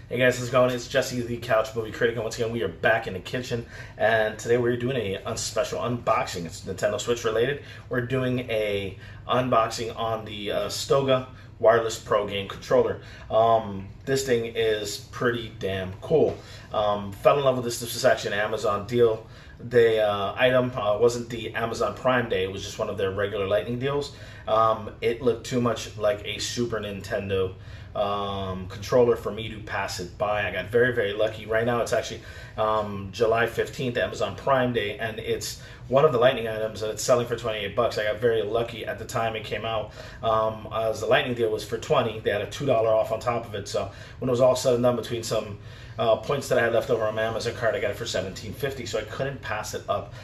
Hey guys, how's it going? It's Jesse, the Couch Movie Critic, and once again we are back in the kitchen, and today we're doing a special unboxing. It's Nintendo Switch related. We're doing a unboxing on the Stoga wireless pro game controller. This thing is pretty damn cool. Fell in love with this. This was actually an Amazon deal. The item wasn't the Amazon Prime Day, it was just one of their regular lightning deals. It looked too much like a Super Nintendo controller for me to pass it by. I got very, very lucky. Right now it's actually July 15th, Amazon Prime Day, and it's one of the lightning items, and it's selling for 28 bucks. I got very lucky at the time it came out. As the lightning deal was for 20, they had a $2 off on top of it. So when it was all said and done, between some points that I had left over on my Amazon card, I got it for $17.50, so I couldn't pass it up.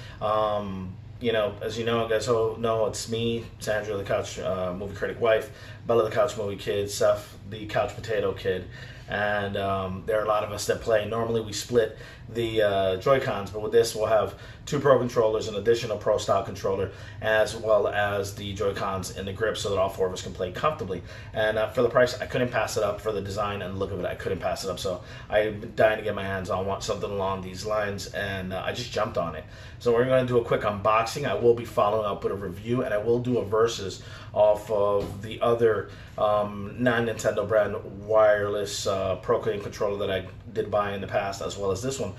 You know, as you know, guys know, it's me, Sandra, the Couch Movie Critic wife, Bella, the Couch Movie Kid, Seth, the Couch Potato Kid, and there are a lot of us that play. Normally we split the Joy-Cons, but with this we'll have two Pro controllers, an additional Pro style controller, as well as the Joy-Cons in the grip, so that all four of us can play comfortably. And for the price, I couldn't pass it up. For the design and look of it, I couldn't pass it up. So I've been dying to get my hands on something along these lines, and I just jumped on it. So we're going to do a quick unboxing. I will be following up with a review, and I will do a versus off of the other non-Nintendo brand wireless Pro game controller that I did buy in the past, as well as this one,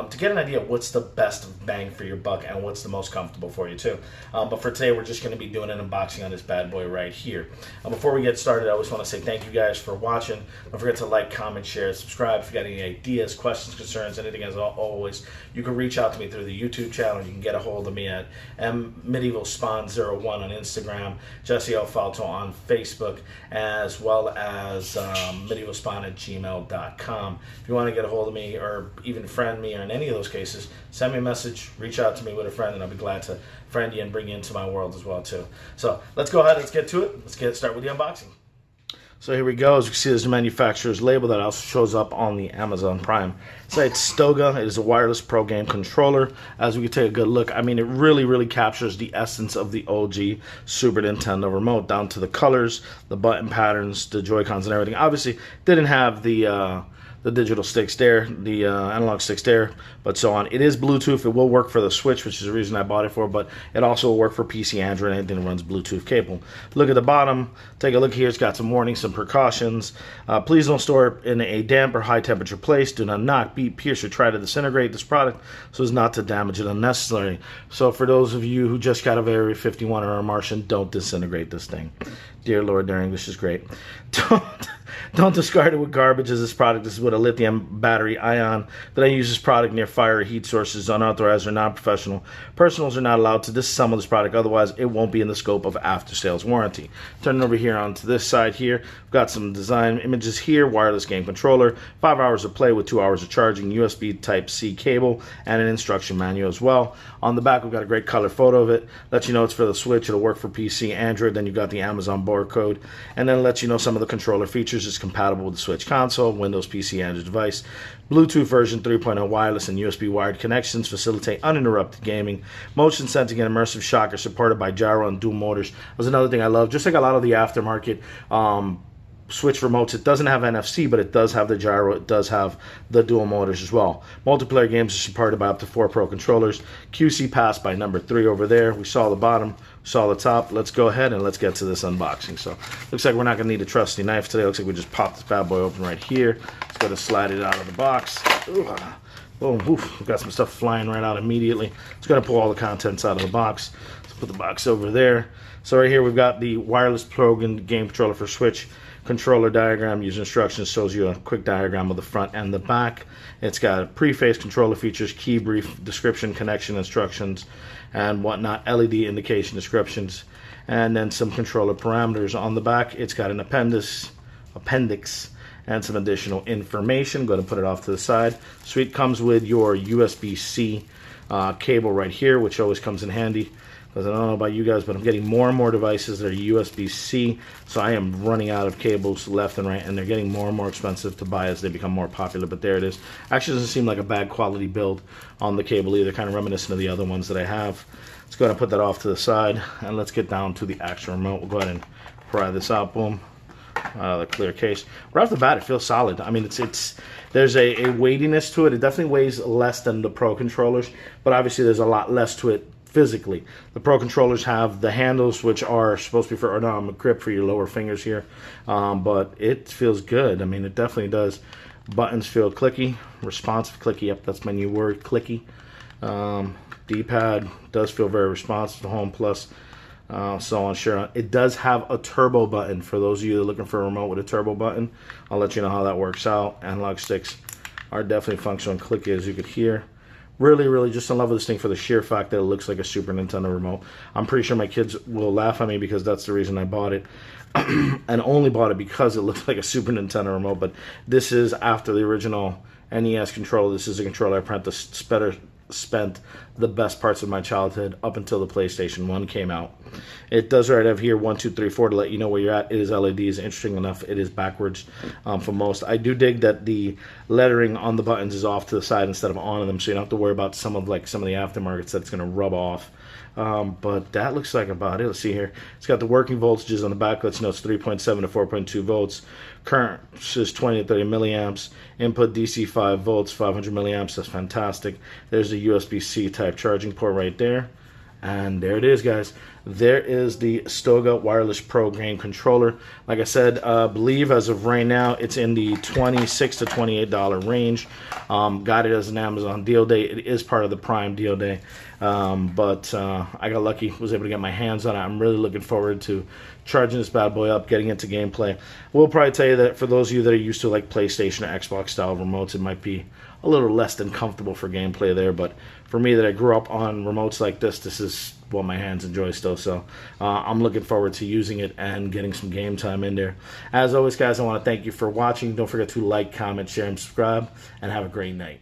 to get an idea of what's the best bang for your buck and what's the most comfortable for you too. But for today, we're just going to be doing an unboxing on this bad boy right here. Before we get started, I always want to say thank you guys for watching. Don't forget to like, comment, share, subscribe. If you got any ideas, questions, concerns, anything, as always, you can reach out to me through the YouTube channel. You can get a hold of me at MedievalSpawn01 on Instagram, Jesse L. Falto on Facebook, as well as medievalspawn@gmail.com. If you want to get a hold of me or even friend me, or in any of those cases, send me a message, reach out to me with a friend, and I'll be glad to friend you and bring you into my world as well too. So let's go ahead, let's get to it. Let's start with the unboxing. So here we go. As you can see, there's the manufacturer's label that also shows up on the Amazon Prime site. Stoga. It is a wireless pro game controller. As we can take a good look, I mean, it really, really captures the essence of the OG Super Nintendo remote, down to the colors, the button patterns, the Joy-Cons and everything. Obviously, didn't have the digital sticks there, the analog sticks there, but so on. It is Bluetooth. It will work for the Switch, which is the reason I bought it for, but it also will work for PC, Android, anything that runs Bluetooth capable. Look at the bottom. Take a look here. It's got some warnings, some precautions. Please don't store it in a damp or high temperature place. Do not knock, beat, pierce, or try to disintegrate this product so as not to damage it unnecessarily. So for those of you who just got a Area 51 or a Martian, don't disintegrate this thing. Dear Lord, their English is great. Don't discard it with garbage, as this product is with a lithium battery ion that I use this product near fire or heat sources. Unauthorized or non-professional personals are not allowed to disassemble this product, otherwise it won't be in the scope of after-sales warranty. Turning over here onto this side here, we've got some design images here. Wireless game controller, 5 hours of play with 2 hours of charging, USB Type-C cable, and an instruction manual as well. On the back, we've got a great color photo of it. Lets you know it's for the Switch. It'll work for PC, Android. Then you've got the Amazon barcode, and then it lets you know some of the controller features. It's compatible with the Switch console, Windows PC, Android device. Bluetooth version 3.0 wireless and USB wired connections facilitate uninterrupted gaming. Motion sensing and immersive shock are supported by gyro and dual motors. That's another thing I love. Just like a lot of the aftermarket Switch remotes, it doesn't have NFC, but it does have the gyro. It does have the dual motors as well. Multiplayer games are supported by up to 4 Pro controllers. QC passed by number 3 over there. We saw the bottom, we saw the top. Let's go ahead and let's get to this unboxing. So looks like we're not going to need a trusty knife today. Looks like we just pop this bad boy open right here. Let's go to slide it out of the box. Boom, oof, we've got some stuff flying right out immediately. It's going to pull all the contents out of the box. Let's put the box over there. So right here we've got the wireless Pro game controller for Switch. Controller diagram, user instructions, shows you a quick diagram of the front and the back. It's got preface, controller features, key brief, description, connection instructions, and whatnot, LED indication descriptions, and then some controller parameters. On the back, it's got an appendix, and some additional information. Go ahead and put it off to the side. Suite comes with your USB-C cable right here, which always comes in handy. Because I don't know about you guys, but I'm getting more and more devices that are USB-C, so I am running out of cables left and right, and they're getting more and more expensive to buy as they become more popular. But there it is. Actually, doesn't seem like a bad quality build on the cable either, kind of reminiscent of the other ones that I have. Let's go ahead and put that off to the side, and let's get down to the actual remote. We'll go ahead and pry this out. Boom. the clear case. Right off the bat, it feels solid. I mean, there's a weightiness to it. It definitely weighs less than the Pro controllers, but obviously there's a lot less to it physically. The Pro controllers have the handles, which are supposed to be for ergonomic grip for your lower fingers here, but it feels good. I mean, it definitely does. Buttons feel clicky, responsive clicky. Yep, that's my new word, clicky. D-pad does feel very responsive to home plus, so on. Sure, it does have a turbo button for those of you that are looking for a remote with a turbo button. I'll let you know how that works out. Analog sticks are definitely functional and clicky, as you could hear. Really just in love with this thing for the sheer fact that it looks like a Super Nintendo remote. I'm pretty sure my kids will laugh at me because that's the reason I bought it. And only bought it because it looks like a Super Nintendo remote. But this is after the original NES controller. This is a controller I spent the best parts of my childhood up until the PlayStation 1 came out. It does right have here 1, 2, 3, 4 to let you know where you're at. It is LEDs. Interesting enough, it is backwards for most. I do dig that the lettering on the buttons is off to the side instead of on them, so you don't have to worry about some of the aftermarkets that's going to rub off. But that looks like about it. Let's see here. It's got the working voltages on the back. Let's know it's 3.7 to 4.2 volts. Current is 20 to 30 milliamps. Input DC 5 volts, 500 milliamps. That's fantastic. There's a USB-C type charging port right there. And there it is, guys. There is the Stoga Wireless Pro game controller. Like I said, I believe as of right now, it's in the $26 to $28 range. Got it as an Amazon deal day. It is part of the Prime deal day. But I got lucky, was able to get my hands on it. I'm really looking forward to charging this bad boy up, getting into gameplay. We'll probably tell you that for those of you that are used to like PlayStation or Xbox style remotes, it might be a little less than comfortable for gameplay there, but for me that I grew up on remotes like this is what my hands enjoy still, so I'm looking forward to using it and getting some game time in there. As always, guys, I want to thank you for watching. Don't forget to like, comment, share, and subscribe, and have a great night.